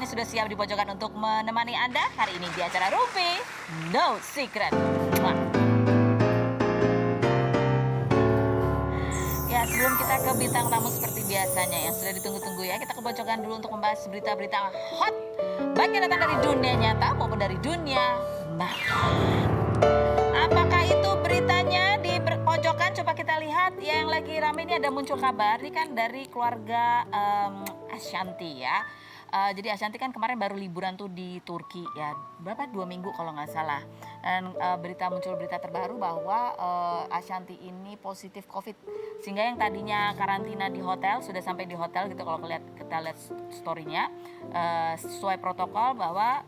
ini sudah siap di pojokan untuk menemani Anda hari ini di acara Rumpi No Secret. Mwah. Ya, sebelum kita ke bintang tamu seperti biasanya yang sudah ditunggu-tunggu ya, kita ke pojokan dulu untuk membahas berita-berita hot, baik yang datang dari dunia nyata maupun dari dunia maya. Apakah itu beritanya di pojokan? Coba kita lihat yang lagi rame ini, ada muncul kabar ini kan dari keluarga Ashanty ya. Jadi Ashanty kan kemarin baru liburan tuh di Turki ya, berapa 2 minggu kalau nggak salah. Dan muncul berita terbaru bahwa Ashanty ini positif COVID, sehingga yang tadinya karantina di hotel sudah sampai di hotel gitu kalau kita lihat story-nya, sesuai protokol bahwa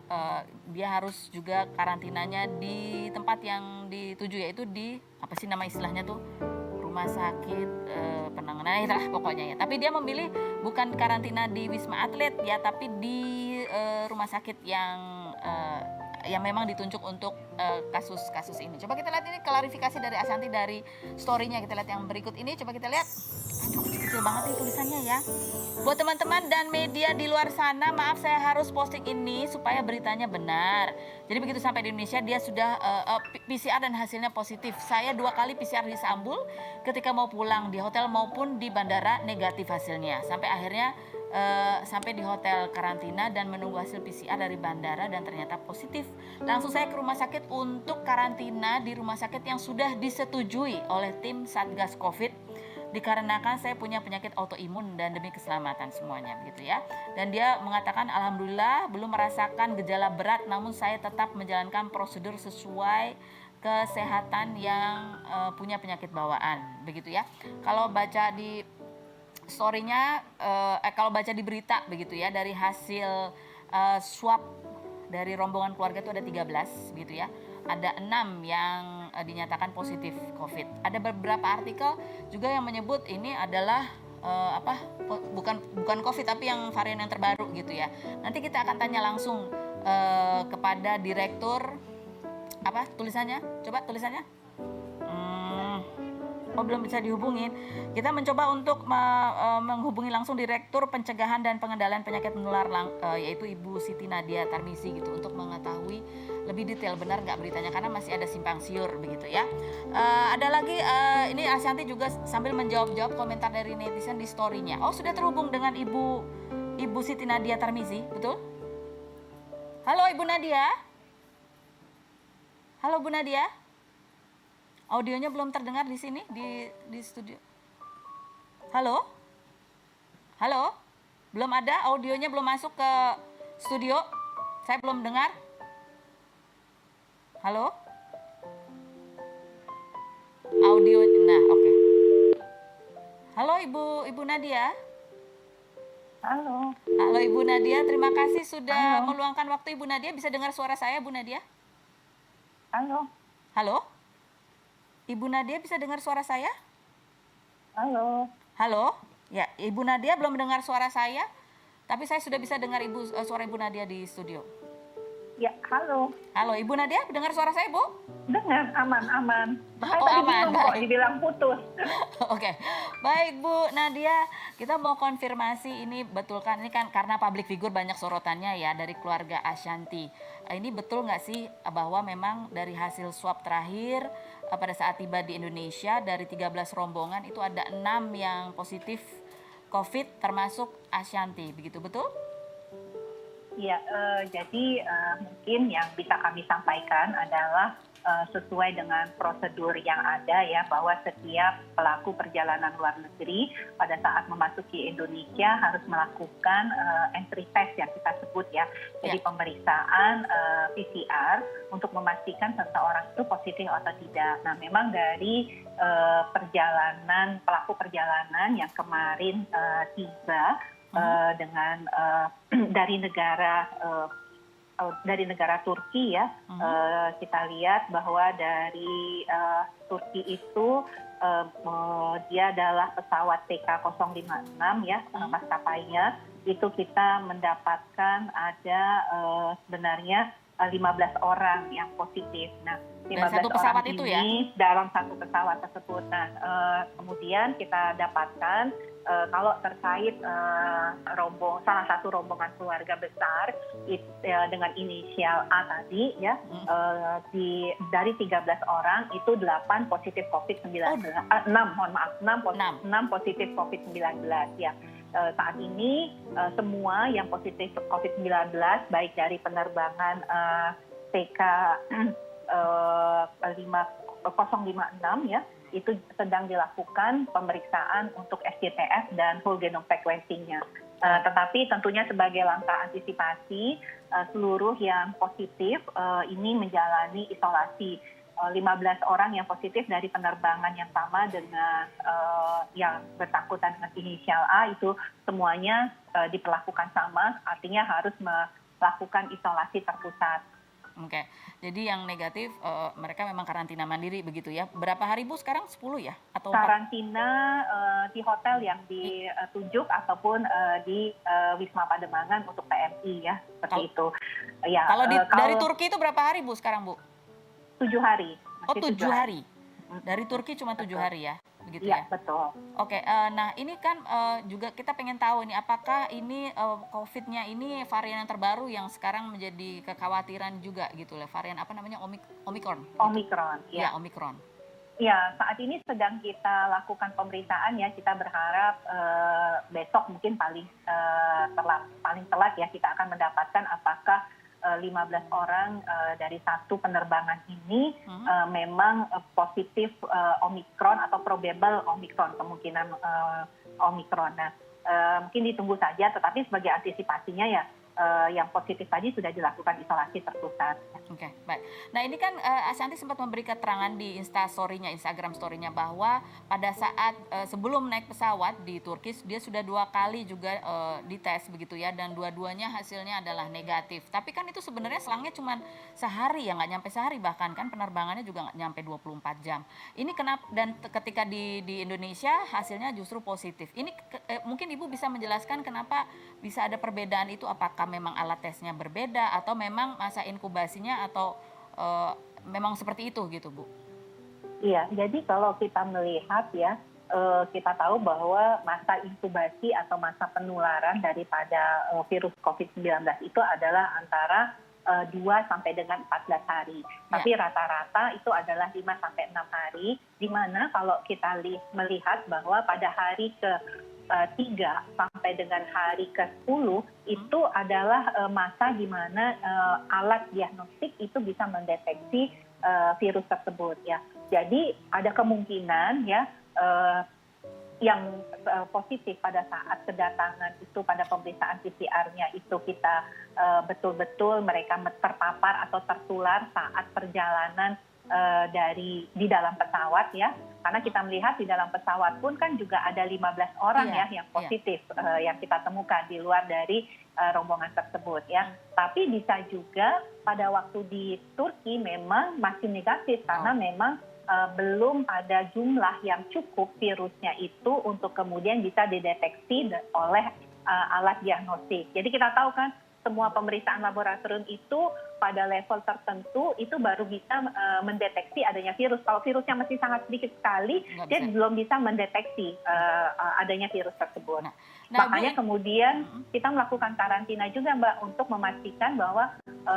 dia harus juga karantinanya di tempat yang dituju, yaitu di apa sih nama istilahnya tuh, rumah sakit penanganan itulah pokoknya ya. Tapi dia memilih bukan karantina di Wisma Atlet ya, tapi di rumah sakit yang memang ditunjuk untuk kasus-kasus ini. Coba kita lihat ini klarifikasi dari Ashanty dari story-nya, kita lihat yang berikut ini. Coba kita lihat. Aduh, kecil banget nih tulisannya ya. Buat teman-teman dan media di luar sana, maaf saya harus posting ini supaya beritanya benar. Jadi begitu sampai di Indonesia dia sudah PCR dan hasilnya positif. Saya 2 kali PCR di Istanbul ketika mau pulang di hotel maupun di bandara negatif hasilnya. Sampai akhirnya sampai di hotel karantina dan menunggu hasil PCR dari bandara dan ternyata positif. Langsung saya ke rumah sakit untuk karantina di rumah sakit yang sudah disetujui oleh tim Satgas Covid. Dikarenakan saya punya penyakit autoimun dan demi keselamatan semuanya begitu ya. Dan dia mengatakan alhamdulillah belum merasakan gejala berat, namun saya tetap menjalankan prosedur sesuai kesehatan yang punya penyakit bawaan begitu ya. Kalau baca di story-nya, kalau baca di berita begitu ya, dari hasil swab dari rombongan keluarga itu ada 13 gitu ya. Ada 6 yang dinyatakan positif COVID. Ada beberapa artikel juga yang menyebut ini adalah bukan COVID tapi yang varian yang terbaru gitu ya. Nanti kita akan tanya langsung kepada direktur, apa tulisannya? Coba tulisannya. Belum bisa dihubungin. Kita mencoba untuk menghubungi langsung Direktur Pencegahan dan Pengendalian Penyakit Menular yaitu Ibu Siti Nadia Tarmizi gitu, untuk mengetahui lebih detail benar nggak beritanya, karena masih ada simpang siur begitu ya. Ada lagi ini Ashanty juga sambil menjawab komentar dari netizen di story-nya. Oh, sudah terhubung dengan Ibu Siti Nadia Tarmizi, betul? Halo Ibu Nadia. Halo Bu Nadia. Audionya belum terdengar di sini di studio. Halo? Halo? Belum ada, audionya belum masuk ke studio. Saya belum dengar. Halo? Audio, nah oke. Halo Ibu Nadia. Halo. Halo Ibu Nadia, terima kasih sudah meluangkan waktu. Ibu Nadia bisa dengar suara saya, Bu Nadia? Halo. Halo? Ibu Nadia bisa dengar suara saya? Halo. Halo? Ya, Ibu Nadia belum mendengar suara saya, tapi saya sudah bisa dengar suara Ibu Nadia di studio. Ya, halo. Halo, Ibu Nadia, dengar suara saya, Bu? Dengar, aman. Makanya Oh, tadi aman, bingung kok baik. dibilang putus. Oke, baik Bu Nadia, kita mau konfirmasi ini betul kan, ini kan karena public figure banyak sorotannya ya dari keluarga Ashanty. Ini betul nggak sih bahwa memang dari hasil swab terakhir pada saat tiba di Indonesia dari 13 rombongan itu ada 6 yang positif COVID termasuk Ashanty, begitu betul? Ya, jadi mungkin yang bisa kami sampaikan adalah sesuai dengan prosedur yang ada ya, bahwa setiap pelaku perjalanan luar negeri pada saat memasuki Indonesia harus melakukan entry test yang kita sebut ya. Jadi pemeriksaan PCR untuk memastikan seseorang itu positif atau tidak. Nah, memang dari pelaku perjalanan yang kemarin tiba dengan dari negara Turki ya, kita lihat bahwa dari Turki itu dia adalah pesawat TK056 ya, maskapainya itu kita mendapatkan ada sebenarnya 15 orang yang positif. Nah, Dan 15 satu pesawat orang itu ya? ini dalam satu pesawat tersebut. Nah, kemudian kita dapatkan kalau terkait salah satu rombongan keluarga besar dengan inisial A tadi ya, dari 13 orang itu 8 positif COVID-19. 6 positif COVID-19 ya. Saat ini semua yang positif COVID-19 baik dari penerbangan TK 056 ya, itu sedang dilakukan pemeriksaan untuk SGTF dan whole genome sequencing-nya. Tetapi tentunya sebagai langkah antisipasi, seluruh yang positif ini menjalani isolasi. 15 orang yang positif dari penerbangan yang sama dengan yang bersangkutan dengan inisial A itu semuanya diperlakukan sama, artinya harus melakukan isolasi terpusat. Oke, jadi yang negatif mereka memang karantina mandiri begitu ya. Berapa hari Bu sekarang? 10 ya? Atau karantina di hotel yang ditunjuk ataupun di Wisma Pademangan untuk PMI ya, seperti itu. Ya, kalau dari Turki itu berapa hari Bu sekarang Bu? 7 hari. Oh 7 hari. Dari Turki cuma 7 hari ya, begitu ya? Iya, betul. Oke, nah ini kan juga kita pengen tahu nih, apakah ini COVID-nya ini varian yang terbaru yang sekarang menjadi kekhawatiran juga gitu lah, varian apa namanya, Omicron? Gitu. Omicron, ya. Ya, Omicron. Ya, saat ini sedang kita lakukan pemeriksaan ya, kita berharap besok mungkin paling telat ya, kita akan mendapatkan apakah 15 orang dari satu penerbangan ini memang positif Omicron atau probable Omicron, kemungkinan Omicron. Nah, mungkin ditunggu saja, tetapi sebagai antisipasinya ya yang positif tadi sudah dilakukan isolasi terpusat. Oke, baik. Nah ini kan Ashanti sempat memberi keterangan di Instagram story-nya bahwa pada saat sebelum naik pesawat di Turki dia sudah 2 kali juga dites begitu ya, dan dua-duanya hasilnya adalah negatif. Tapi kan itu sebenarnya selangnya cuma sehari ya, nggak nyampe sehari, bahkan kan penerbangannya juga nggak nyampe 24 jam. Ini kenapa, dan ketika di Indonesia hasilnya justru positif. Ini mungkin Ibu bisa menjelaskan kenapa bisa ada perbedaan itu, apakah memang alat tesnya berbeda atau memang masa inkubasinya atau memang seperti itu gitu Bu? Iya, jadi kalau kita melihat ya, kita tahu bahwa masa inkubasi atau masa penularan daripada virus COVID-19 itu adalah antara 2 sampai dengan 14 hari. Tapi rata-rata itu adalah 5 sampai 6 hari, di mana kalau kita melihat bahwa pada hari ke 3 sampai dengan hari ke-10 itu adalah masa di mana alat diagnostik itu bisa mendeteksi virus tersebut ya. Jadi ada kemungkinan ya yang positif pada saat kedatangan itu, pada pemeriksaan PCR-nya itu kita betul-betul mereka terpapar atau tertular saat perjalanan di dalam pesawat ya, karena kita melihat di dalam pesawat pun kan juga ada 15 orang yang positif yang kita temukan di luar dari rombongan tersebut ya. Tapi bisa juga pada waktu di Turki memang masih negatif karena memang belum ada jumlah yang cukup virusnya itu untuk kemudian bisa dideteksi oleh alat diagnostik. Jadi kita tahu kan semua pemeriksaan laboratorium itu pada level tertentu itu baru bisa mendeteksi adanya virus. Kalau virusnya masih sangat sedikit sekali, dia belum bisa mendeteksi adanya virus tersebut. Makanya kemudian kita melakukan karantina juga Mbak, untuk memastikan bahwa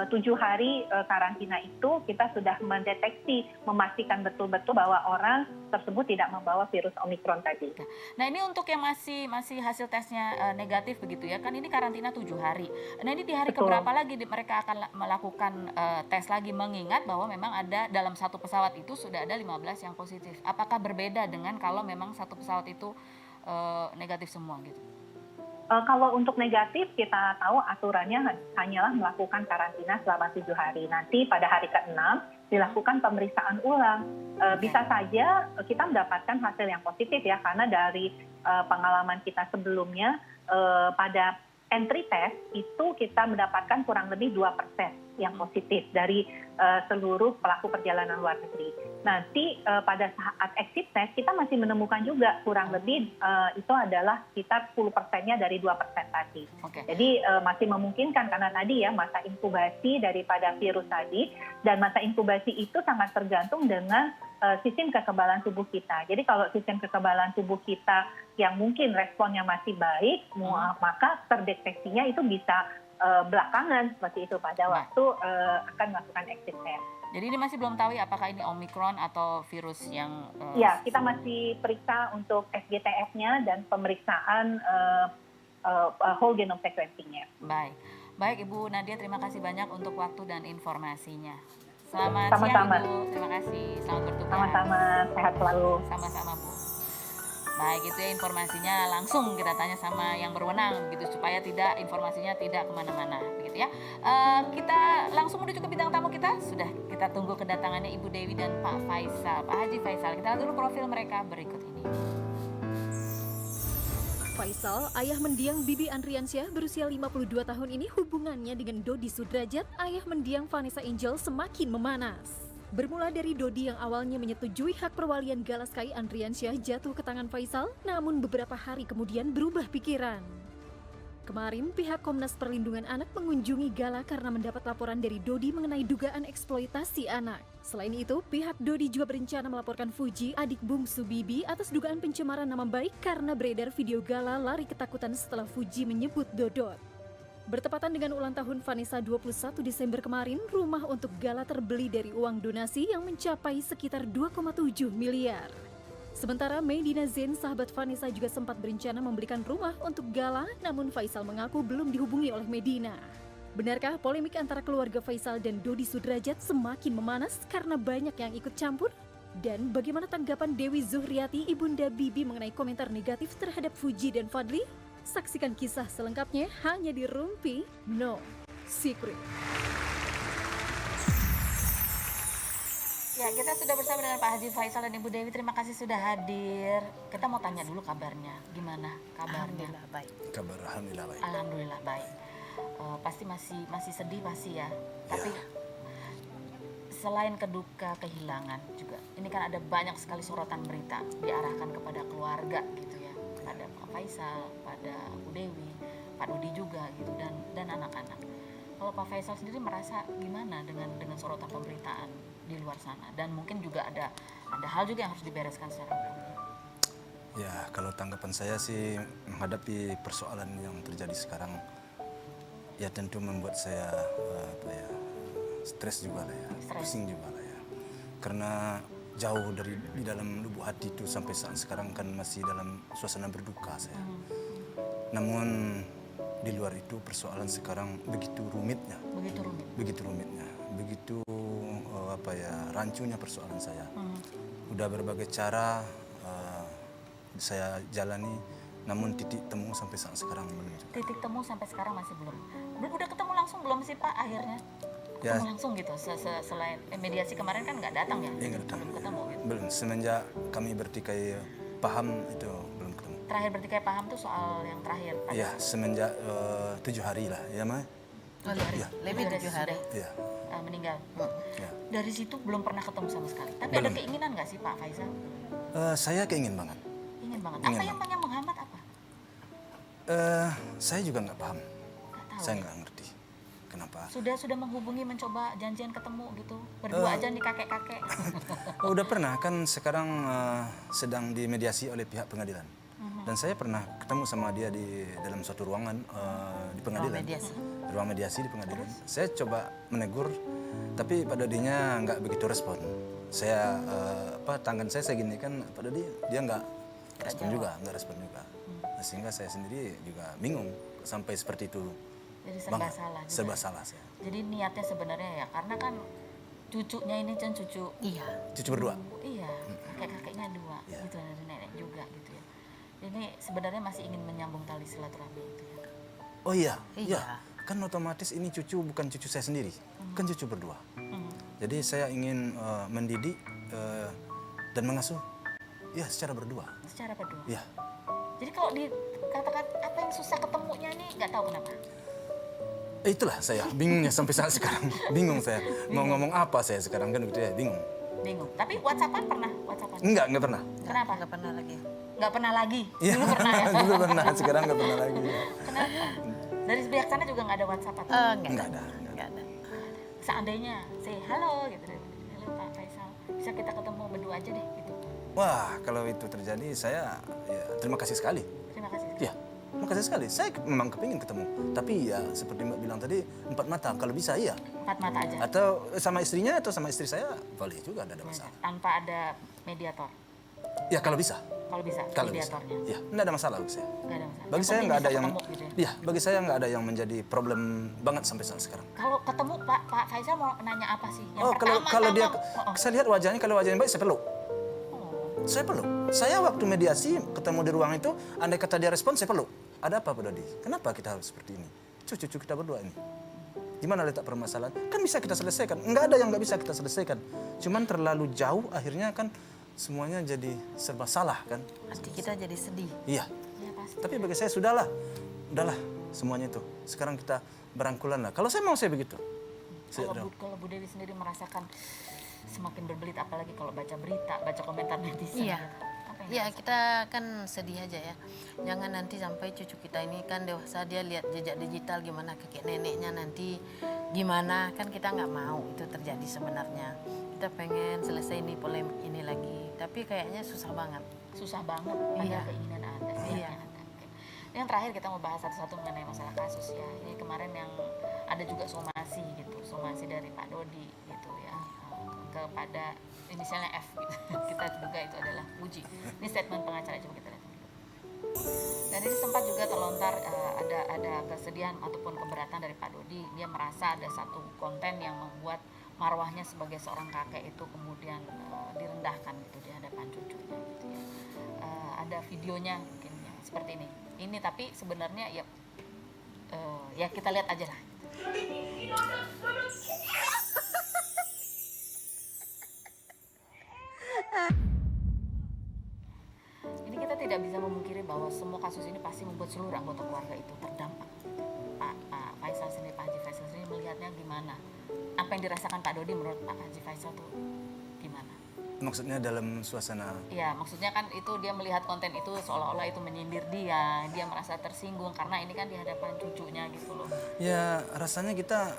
7 hari karantina itu kita sudah mendeteksi, memastikan betul-betul bahwa orang tersebut tidak membawa virus Omicron tadi. Nah ini untuk yang masih hasil tesnya negatif begitu ya, kan ini karantina 7 hari. Nah ini di hari keberapa lagi mereka akan melakukan tes lagi, mengingat bahwa memang ada dalam satu pesawat itu sudah ada 15 yang positif. Apakah berbeda dengan kalau memang satu pesawat itu negatif semua gitu? Kalau untuk negatif kita tahu aturannya hanyalah melakukan karantina selama 7 hari. Nanti pada hari ke-6 dilakukan pemeriksaan ulang. Bisa saja kita mendapatkan hasil yang positif ya, karena dari pengalaman kita sebelumnya pada entry test itu kita mendapatkan kurang lebih 2% yang positif dari seluruh pelaku perjalanan luar negeri. Nanti pada saat exit test kita masih menemukan juga kurang lebih itu adalah sekitar 10%-nya dari 2% tadi. Oke. Jadi masih memungkinkan karena tadi ya masa inkubasi daripada virus tadi, dan masa inkubasi itu sangat tergantung dengan sistem kekebalan tubuh kita. Jadi kalau sistem kekebalan tubuh kita yang mungkin responnya masih baik, maka terdeteksinya itu bisa belakangan seperti itu pada waktu akan melakukan exit test. Jadi ini masih belum tahu ya apakah ini Omicron atau virus yang... Ya, kita masih periksa untuk SGTF-nya dan pemeriksaan whole genome sequencing-nya. Baik Ibu Nadia, terima kasih banyak untuk waktu dan informasinya. Selamat Sama-sama. siang Ibu, terima kasih. Selamat bertugas. Sama-sama, sehat selalu. Sama-sama Bu. Baik, itu ya informasinya, langsung kita tanya sama yang berwenang gitu supaya informasinya tidak kemana-mana begitu ya. Kita langsung menuju ke bintang tamu kita. Sudah kita tunggu kedatangannya Ibu Dewi dan Pak Faisal, Pak Haji Faisal. Kita lihat dulu profil mereka berikut ini. Faisal, ayah mendiang Bibi Andriansyah berusia 52 tahun ini, hubungannya dengan Dodi Sudrajat, ayah mendiang Vanessa Angel, semakin memanas. Bermula dari Dodi yang awalnya menyetujui hak perwalian Gala Sky Andriansyah jatuh ke tangan Faisal, namun beberapa hari kemudian berubah pikiran. Kemarin, pihak Komnas Perlindungan Anak mengunjungi Gala karena mendapat laporan dari Dodi mengenai dugaan eksploitasi anak. Selain itu, pihak Dodi juga berencana melaporkan Fuji, adik bungsu Bibi, atas dugaan pencemaran nama baik karena beredar video Gala lari ketakutan setelah Fuji menyebut Dodot. Bertepatan dengan ulang tahun Vanessa 21 Desember kemarin, rumah untuk Gala terbeli dari uang donasi yang mencapai sekitar 2,7 miliar. Sementara Medina Zain, sahabat Vanessa, juga sempat berencana membelikan rumah untuk Gala, namun Faisal mengaku belum dihubungi oleh Medina. Benarkah polemik antara keluarga Faisal dan Dodi Sudrajat semakin memanas karena banyak yang ikut campur? Dan bagaimana tanggapan Dewi Zuhriati, ibunda Bibi, mengenai komentar negatif terhadap Fuji dan Fadli? Saksikan kisah selengkapnya hanya di Rumpi No Secret. Ya, kita sudah bersama dengan Pak Haji Faisal dan Ibu Dewi. Terima kasih sudah hadir. Kita mau tanya dulu kabarnya. Gimana kabarnya? Alhamdulillah baik. Kabar alhamdulillah baik. Alhamdulillah baik. Pasti masih sedih pasti ya. Tapi selain keduka kehilangan juga, ini kan ada banyak sekali sorotan berita diarahkan kepada keluarga gitu ya. Pada Pak Faisal, pada Bu Dewi, Pak Dodi juga gitu, dan anak-anak. Kalau Pak Faisal sendiri merasa gimana dengan sorotan pemberitaan di luar sana, dan mungkin juga ada hal juga yang harus dibereskan secara hukum. Ya, kalau tanggapan saya sih menghadapi persoalan yang terjadi sekarang, ya tentu membuat saya stres juga lah ya, pusing juga lah ya. Karena jauh dari di dalam lubuk hati itu sampai saat sekarang kan masih dalam suasana berduka saya. Namun di luar itu persoalan sekarang begitu rumitnya. Begitu rancunya persoalan saya. Udah berbagai cara saya jalani, namun titik temu sampai saat sekarang belum juga. Titik temu sampai sekarang masih belum. Udah ketemu langsung belum sih Pak akhirnya? Ya. Ketemu langsung gitu, selain mediasi kemarin kan nggak datang ya? Nggak datang. Belum ketemu gitu. Belum, semenjak kami bertikai paham itu belum ketemu. Terakhir bertikai paham tuh soal yang terakhir? Iya, semenjak 7 hari lah, ya Mai? 7 hari? Ya. Lebih 7 hari. Iya. Meninggal? Ya. Dari situ belum pernah ketemu sama sekali? Tapi Belum. ada keinginan nggak sih Pak Faisal? Saya keingin banget. Ingin banget. Ingin Apa yang menghambat apa? Saya juga nggak paham. Nggak tahu. Saya nggak ngerti kenapa. Sudah menghubungi, mencoba janjian ketemu gitu, berdua aja nih kakek-kakek. Udah pernah kan, sekarang sedang dimediasi oleh pihak pengadilan. Dan saya pernah ketemu sama dia di dalam suatu ruangan di pengadilan. Ruang mediasi di pengadilan. Saya coba menegur, tapi Pak Dodinya nggak begitu respon. Saya tangan saya gini kan, Pak Dodi dia nggak respon juga. Nah, sehingga saya sendiri juga bingung sampai seperti itu. Jadi serba salah juga. Serba salah saya. Jadi niatnya sebenarnya ya, karena kan cucunya ini kan cucu. Iya. Cucu berdua. Iya, kakek-kakeknya 2, Iya. gitu, dari nenek juga gitu ya. Ini sebenarnya masih ingin menyambung tali silaturahmi itu ya. Oh iya, Iya. kan otomatis ini cucu bukan cucu saya sendiri, kan cucu berdua. Jadi saya ingin mendidik dan mengasuh, ya secara berdua. Secara berdua. Ya, Jadi kalau katakan apa yang susah ketemunya nih, nggak tahu kenapa. Itulah saya bingungnya sampai saat sekarang. Bingung saya. Mau ngomong apa saya sekarang kan gitu ya, bingung. Bingung. Tapi WhatsAppan pernah? WhatsAppan? Enggak pernah. Kenapa? Nggak pernah lagi. Nggak pernah lagi. Iya, Dulu pernah ya. dulu pernah, sekarang nggak pernah lagi. Kenapa? Dari pihak sana juga nggak ada WhatsApp atau? Nggak Nggak ada. ada. Seandainya, say halo gitu deh. Halo Pak Faisal, bisa kita ketemu berdua aja deh gitu. Wah, kalau itu terjadi saya ya, terima kasih sekali. Terima kasih. Ya, terima kasih sekali. Saya memang kepingin ketemu. Tapi ya seperti Mbak bilang tadi, 4 mata. Kalau bisa iya. 4 mata aja. Atau sama istrinya atau sama istri saya boleh juga, tidak ada masalah. Tanpa ada mediator. Ya kalau bisa. Kalau bisa, Kalau bisa. mediatornya. Ya, tidak ada masalah bagi saya. Nggak ada masalah. Bagi Yang saya penting nggak ada bisa yang, ketemu gitu ya. ya bagi saya nggak ada yang menjadi problem banget sampai saat sekarang. Kalau ketemu Pak Faisal mau nanya apa sih? Yang Oh, kalau dia, oh. saya lihat wajahnya, kalau wajahnya baik, saya peluk. Saya peluk. Saya waktu mediasi ketemu di ruang itu, andai kata dia respon, saya peluk. Ada apa Pak Dodi? Kenapa kita harus seperti ini? Cucu kita berdua ini. Gimana letak permasalahan? Kan bisa kita selesaikan. Nggak ada yang nggak bisa kita selesaikan. Cuman terlalu jauh, akhirnya kan semuanya jadi serba salah kan. Hati kita jadi sedih. Iya. Ya pasti. Tapi bagi saya udahlah semuanya itu. Sekarang kita berangkulan lah. Kalau saya mau saya begitu. Kalau Bu Dewi sendiri merasakan semakin berbelit, apalagi kalau baca berita, baca komentar netizen. Iya. Gitu. Apa yang Ya dirasakan? kita kan sedih aja ya. Jangan nanti sampai cucu kita ini kan dewasa, dia lihat jejak digital gimana kakek neneknya nanti gimana, kan kita nggak mau itu terjadi sebenarnya. Kita pengen selesai ini polemik ini lagi, tapi kayaknya susah banget. Susah banget, padahal Iya. keinginan ada, Iya. niatnya ada. Oke. Yang terakhir kita mau bahas satu-satu mengenai masalah kasus ya. Ini kemarin yang ada juga somasi gitu, somasi dari Pak Dodi gitu ya, kepada inisialnya F gitu. Kita duga itu adalah Puji. Ini statement pengacara, coba kita lihat dulu. Dan ini sempat juga terlontar ada kesedihan ataupun keberatan dari Pak Dodi. Dia merasa ada satu konten yang membuat marwahnya sebagai seorang kakek itu kemudian direndahkan gitu di hadapan cucunya gitu ya. Ada videonya mungkin yang seperti ini. Ini tapi sebenarnya ya kita lihat aja lah. Ini kita tidak bisa memungkiri bahwa semua kasus ini pasti membuat seluruh anggota keluarga itu terdampak. Pak Faisal sendiri, Pak Haji Faisal sendiri melihatnya gimana? Apa yang dirasakan Pak Dodi menurut Pak Haji Faisal tuh gimana? Maksudnya dalam suasana. Iya, maksudnya kan itu dia melihat konten itu seolah-olah itu menyindir dia merasa tersinggung karena ini kan di hadapan cucunya gitu loh. Ya rasanya kita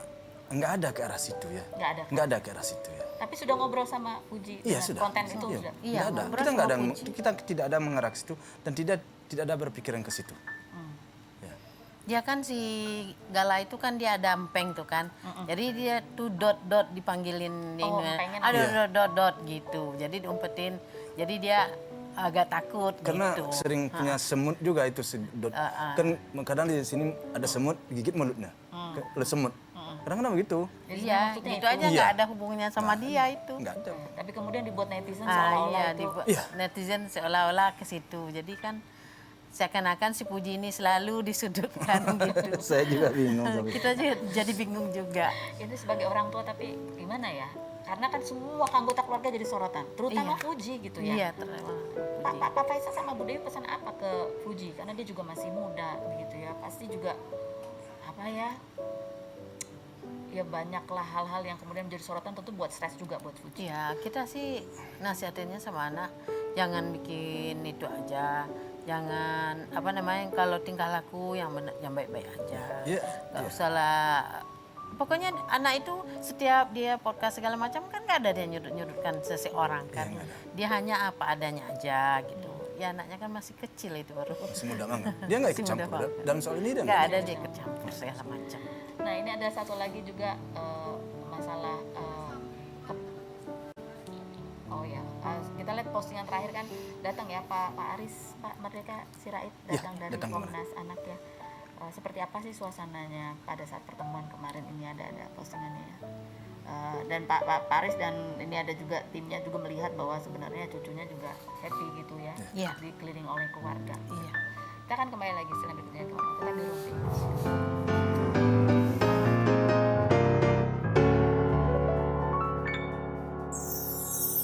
nggak ada ke arah situ ya. Nggak ada. ke arah situ ya. Tapi sudah ngobrol sama Puji Iya dengan sudah. konten itu Iya. sudah. Iya, Nggak ada. ngobrol Kita nggak sama ada. Puji. Kita tidak ada mengarah ke situ dan tidak ada berpikiran ke situ. Ya. Dia kan si Gala itu kan dia ada empeng tuh kan. Jadi dia tuh dot dipanggilin Oh, empengnya ada Iya. dot gitu. Jadi diumpetin. Jadi dia agak takut Karena gitu. sering punya semut juga itu sedot. Kan kadang di sini ada semut gigit mulutnya. Oleh semut. Kadang-kadang begitu. Jadi Iya, maksudnya gitu itu. aja nggak ada hubungannya sama dia itu. Nggak ada. Tapi kemudian dibuat netizen Iya, seolah-olah itu. Iya. netizen seolah-olah ke situ. Jadi kan seakan-akan si Puji ini selalu disudutkan gitu. Saya juga bingung. sampai- Kita jadi bingung juga. Itu sebagai orang tua tapi gimana ya? Karena kan semua anggota keluarga jadi sorotan, terutama Iya. Puji gitu ya. Iya, terima. Pak Faisal sama Bu Dewi pesan apa ke Puji? Karena dia juga masih muda begitu ya. Pasti juga apa ya? Ya banyaklah hal-hal yang kemudian menjadi sorotan, tentu buat stres juga buat Puji. Ya, kita sih nasihatinnya sama anak, jangan bikin itu aja. Jangan apa namanya, kalau tingkah laku yang baik-baik aja. Iya, Nggak iya. usah lah. Pokoknya anak itu setiap dia podcast segala macam kan nggak ada dia nyudut-nyudutkan seseorang kan. Iya, nggak ada. Dia hanya apa adanya aja gitu. Ya anaknya kan masih kecil itu baru. Masih muda banget. Dia nggak ikut Masih muda campur. banget. Dalam soal ini dia Nggak ada dia ikut campur segala macam. Nah ini ada satu lagi juga masalah kita lihat postingan terakhir kan datang ya Pak Aris, Pak Merdeka Sirait datang dari datang kemarin. Komnas Anak ya. Seperti apa sih suasananya pada saat pertemuan kemarin ini ada postingannya ya. Dan Pak Aris dan ini ada juga timnya juga melihat bahwa sebenarnya cucunya juga happy gitu ya, Iya. dikelilingi oleh keluarga. Iya. Kita akan kembali lagi setelah berikutnya.